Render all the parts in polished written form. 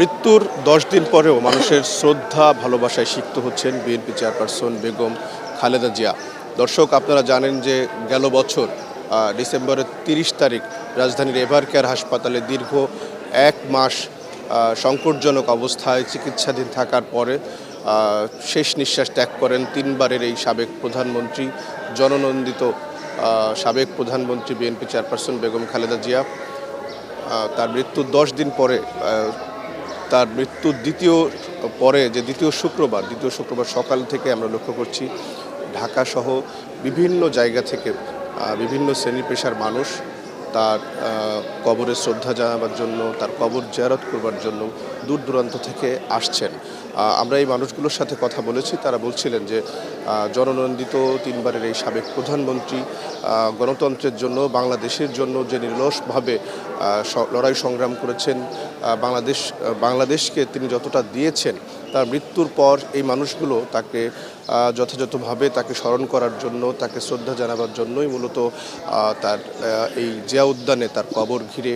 মৃত্যুর ১০ দিন পরেও মানুষের শ্রদ্ধা ভালোবাসায় সিক্ত হচ্ছেন বিএনপি চেয়ারপারসন বেগম খালেদা জিয়া। দর্শক, আপনারা জানেন যে গেল বছর ডিসেম্বরের ৩০ তারিখ রাজধানীর এভারকেয়ার হাসপাতালে দীর্ঘ ১ মাস সংকটজনক অবস্থায় চিকিৎসাধীন থাকার পরে শেষ নিঃশ্বাস ত্যাগ করেন তিনবারের এই সাবেক প্রধানমন্ত্রী, জননন্দিত সাবেক প্রধানমন্ত্রী বিএনপি চেয়ারপারসন বেগম খালেদা জিয়া। তার মৃত্যুর ১০ দিন পরে, তার মৃত্যুর দ্বিতীয় শুক্রবার সকাল থেকে আমরা লক্ষ্য করছি ঢাকাসহ বিভিন্ন জায়গা থেকে বিভিন্ন শ্রেণী পেশার মানুষ তার কবরে শ্রদ্ধা জানাবার জন্য, তার কবর জিয়ারত করবার জন্য দূর দূরান্ত থেকে আসছেন। আমরা এই মানুষগুলোর সাথে কথা বলেছি, তারা বলছিলেন যে জননন্দিত তিনবারের এই সাবেক প্রধানমন্ত্রী গণতন্ত্রের জন্য, বাংলাদেশের জন্য যে নিরলসভাবে লড়াই সংগ্রাম করেছেন, বাংলাদেশকে তিনি যতটা দিয়েছেন, তার মৃত্যুর পর এই মানুষগুলো তাকে যথাযথভাবে তাকে স্মরণ করার জন্য, তাকে শ্রদ্ধা জানাবার জন্যই মূলত তার এই জিয়া উদ্যানে তার কবর ঘিরে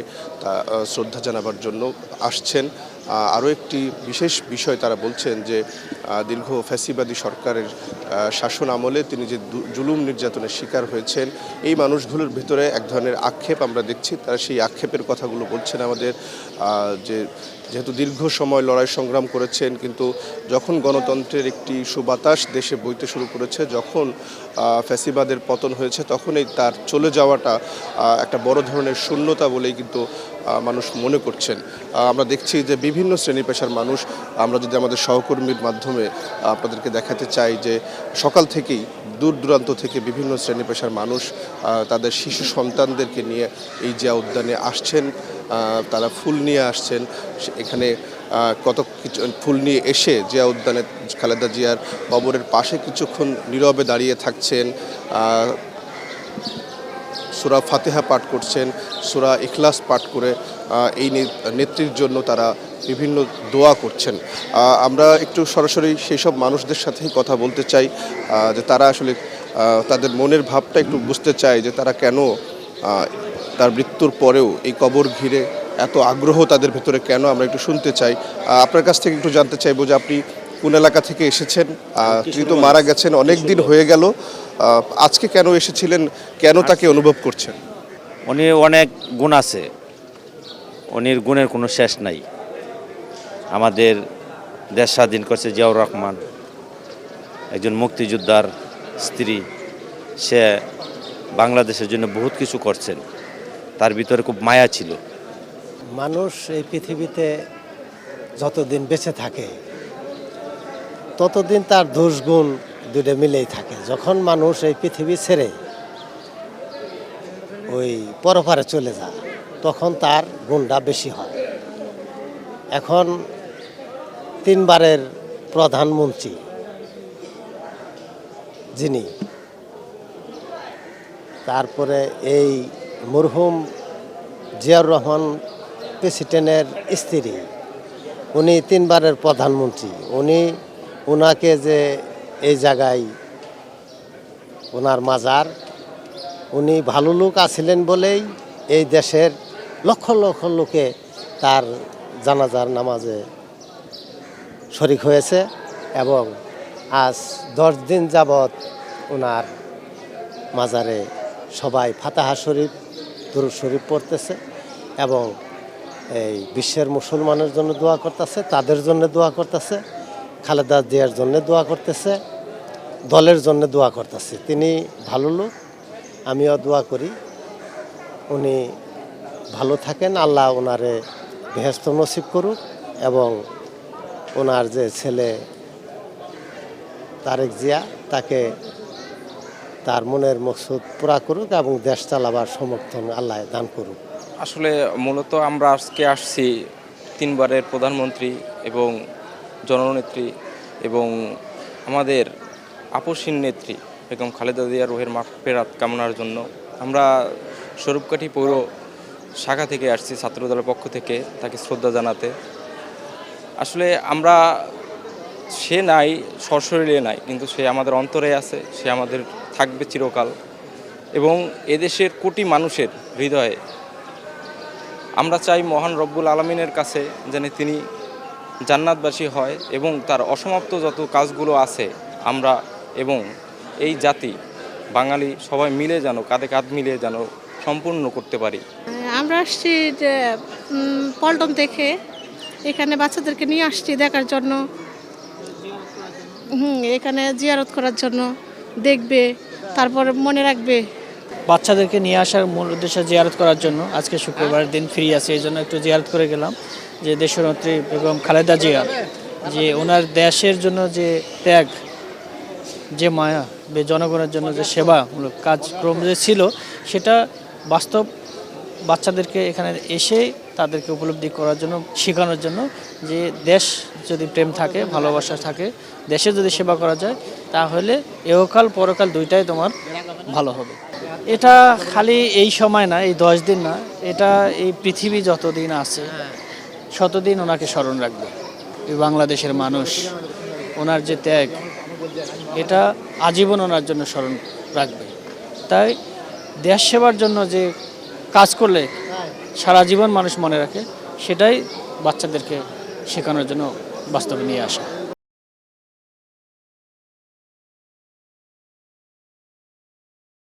শ্রদ্ধা জানাবার জন্য আসছেন। আরও একটি বিশেষ বিষয় তারা বলছেন যে দীর্ঘ ফ্যাসিবাদী সরকারের শাসন আমলে তিনি যে জুলুম নির্যাতনের শিকার হয়েছেন, এই মানুষগুলোর ভিতরে এক ধরনের আক্ষেপ আমরা দেখছি। তারা সেই আক্ষেপের কথাগুলো বলছেন আমাদের, যেহেতু দীর্ঘ সময় লড়াই সংগ্রাম করেছেন, কিন্তু যখন গণতন্ত্রের একটি সুবাতাস দেশে বইতে শুরু করেছে, যখন ফ্যাসিবাদের পতন হয়েছে, তখনই তার চলে যাওয়াটা একটা বড় ধরনের শূন্যতা বলেই কিন্তু মানুষ মনে করছেন। আমরা দেখছি যে বিভিন্ন শ্রেণী পেশার মানুষ, আমরা যদি আমাদের সহকর্মীর মাধ্যমে আপনাদেরকে দেখাতে চাই যে সকাল থেকেই দূর দূরান্ত থেকে বিভিন্ন শ্রেণী পেশার মানুষ তাদের শিশু সন্তানদেরকে নিয়ে এই জিয়া উদ্যানে আসছেন। তারা ফুল নিয়ে আসছেন, এখানে কত কিছু ফুল নিয়ে এসে জিয়া উদ্যানে খালেদা জিয়ার কবরের পাশে কিছুক্ষণ নীরবে দাঁড়িয়ে থাকছেন, সূরা ফাতিহা পাঠ করছেন, সূরা ইখলাস পাঠ করে এই নেত্রীর জন্য তারা বিভিন্ন দোয়া করছেন। আমরা একটু সরাসরি সেই সব মানুষদের সাথেই কথা বলতে চাই, যে তারা আসলে তাদের মনের ভাবটা একটু বুঝতে চায়, যে তারা কেন তার মৃত্যুর পরেও এই কবর ঘিরে এত আগ্রহ তাদের ভেতরে কেন, আমরা একটু শুনতে চাই। আপনার কাছ থেকে একটু জানতে চাইবো যে আপনি কোন এলাকা থেকে এসেছেন? তিনি তো মারা গেছেন, অনেক দিন হয়ে গেল, আজকে কেন এসেছিলেন, কেন তাকে অনুভব করছেন? উনি অনেক গুণ আছে, উনির গুণের কোনো শেষ নাই। আমাদের দেশ স্বাধীন করছে জিয়াউর রহমান, একজন মুক্তিযোদ্ধার স্ত্রী, সে বাংলাদেশের জন্য বহুত কিছু করছেন, তার ভিতরে খুব মায়া ছিল। মানুষ এই পৃথিবীতে যতদিন বেঁচে থাকে ততদিন তার দোষ গুণ দুটো মিলেই থাকে। যখন মানুষ এই পৃথিবী ছেড়ে ওই পরপারে চলে যায়, তখন তার গুণটা বেশি হয়। এখন তিনবারের প্রধানমন্ত্রী যিনি, তারপরে এই মরহুম জিয়াউর রহমান প্রেসিডেন্টের স্ত্রী, উনি তিনবারের প্রধানমন্ত্রী, ওনাকে যে এই জায়গায় ওনার মাজার, উনি ভালো লোক আছিলেন বলেই এই দেশের লক্ষ লক্ষ লোকে তার জানাজার নামাজে শরিক হয়েছে, এবং আজ 10 দিন যাবৎ ওনার মাজারে সবাই ফাতিহা শরীফ, দুরূদ শরীফ পড়তেছে, এবং এই বিশ্বের মুসলমানের জন্য দোয়া করতেছে, তাদের জন্য দোয়া করতেছে, খালেদা জিয়ার জন্য দোয়া করতেছে, দলের জন্য দোয়া করতেছে। তিনি ভালো লোক, আমিও দোয়া করি উনি ভালো থাকেন, আল্লাহ ওনারে বেহেশত নসিব করুক, এবং ওনার যে ছেলে তারেক জিয়া, তাকে তার মনের মকসুদ পুরা করুক, এবং দেশ চালাবার সমর্থন আল্লাহ দান করুক। আসলে মূলত আমরা আজকে আসছি তিনবারের প্রধানমন্ত্রী এবং জননেত্রী এবং আমাদের আপসীন নেত্রী বেগম খালেদা জিয়ার রুহের মাগফিরাত কামনার জন্য। আমরা স্বরূপকাঠি পৌর শাখা থেকে আসছি, ছাত্রদলের পক্ষ থেকে তাকে শ্রদ্ধা জানাতে। আসলে আমরা, সে নাই, সশরীরে নাই, কিন্তু সে আমাদের অন্তরে আছে, সে আমাদের থাকবে চিরকাল, এবং এদেশের কোটি মানুষের হৃদয়ে। আমরা চাই মহান রব্বুল আলামিনের কাছে যেন তিনি জান্নাতবাসী হয় এবং তার অসমাপ্ত যত কাজগুলো আছে আমরা এবং এই জাতি বাঙালি সবাই মিলে যেন কাঁধে কাঁধ মিলিয়ে যেন সম্পূর্ণ করতে পারি। আমরা আসছি যে পল্টন থেকে, এখানে বাচ্চাদেরকে নিয়ে আসছি দেখার জন্য। এখানে জিয়ারত করার জন্য, দেখবে, তারপর মনে রাখবে। বাচ্চাদেরকে নিয়ে আসার মূল উদ্দেশ্য জিয়ারত করার জন্য। আজকে শুক্রবারের দিন ফ্রি আছে, এই জন্য একটু জিয়ারত করে গেলাম। যে দেশনেত্রী বেগম খালেদা জিয়া যে ওনার দেশের জন্য যে ত্যাগ, যে মায়া, জনগণের জন্য যে সেবামূলক কাজক্রম যে ছিল, সেটা বাস্তব বাচ্চাদেরকে এখানে এসে তাদেরকে উপলব্ধি করার জন্য, শেখানোর জন্য যে দেশ যদি প্রেম থাকে, ভালোবাসা থাকে, দেশে যদি সেবা করা যায়, তাহলে এহকাল পরকাল দুইটাই তোমার ভালো হবে। এটা খালি এই সময় না, এই 10 দিন না, এটা এই পৃথিবী যতদিন আছে শতদিন ওনাকে স্মরণ রাখবে। এই বাংলাদেশের মানুষ ওনার যে ত্যাগ, এটা আজীবন ওনার জন্য স্মরণ রাখবে। তাই দেশ সেবার জন্য যে কাজ করলে সারা জীবন মানুষ মনে রাখে, সেটাই বাচ্চাদেরকে শেখানোর জন্য বাস্তবে নিয়ে আসা।